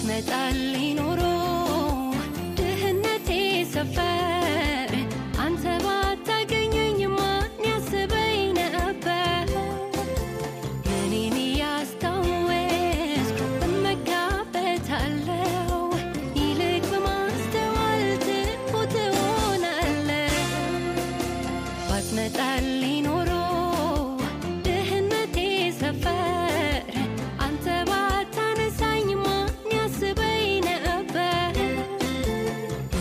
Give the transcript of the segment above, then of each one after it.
ባትመጣልኝ ኖሮ ድህነቴ ሰፈር አንተ ባታገኘኝ ማን ያስበኝ ነበር? እኔን እያስታወስኩ እመካበታለሁ ይልቅ በማስተዋል ትሁት እሆናለሁ። ባትመጣልኝ ኖሮ ድህነቴ ሰፈር አንተ ባታነሳኝ ማን ያስበኝ ነበር?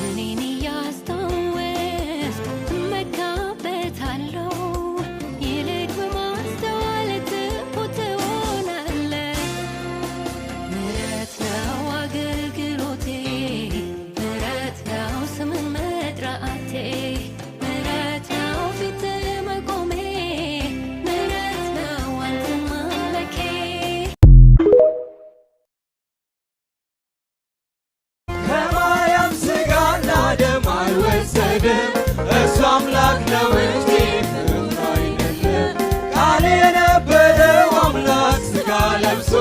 እኔን እያስታወስኩ እመካበታለሁ ይልቅ በማስተዋል ትሁት እሆናለሁ። ምሕረት ነው አገልግሎቴ፣ ምሕረት ነው ስምን መጥራቴ፣ ምሕረት ነው ፊት መቆሜ፣ ምሕረት ነው አንተን ማምለኬ። ከማርያም ሥጋና ደም አልወሰድም፣ እሱ አምላክ ነው እንጂ ፍጡር አይደለም። ቃል የነበረው አምላክ ሥጋ ለብሶ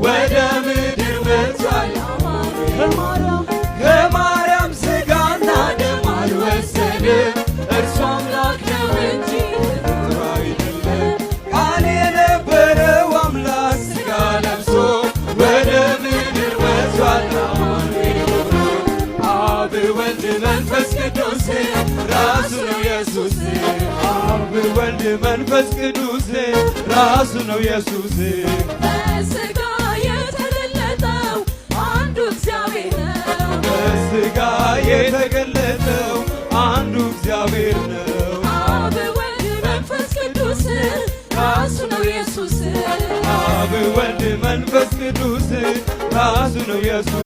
ወደ ምድር መጥቷል። ከማርያም ሥጋና ደም አልወሰድም፣ እርሱ አምላክ ነው እንጂ ፍጡር አይደለም። ቃል የነበረው አምላክ ሥጋ ለብሶ ወደ ምድር መጥቷል። አብ ወልድ መንፈስ ቅዱስ ራሱ ነው ኢየሱስ። አብ ወልድ መንፈስ ቅዱስ ራሱ ነው ኢየሱስ። በሥጋ የተገለጠው አንዱ እግዚአብሔር ነው። በሥጋ የተገለጠው አንዱ እግዚአብሔር ነው። አብ ወልድ መንፈስ ቅዱስ ራሱ ነው ኢየሱስ። አብ ወልድ መንፈስ ቅዱስ ራሱ ነው ኢየሱስ።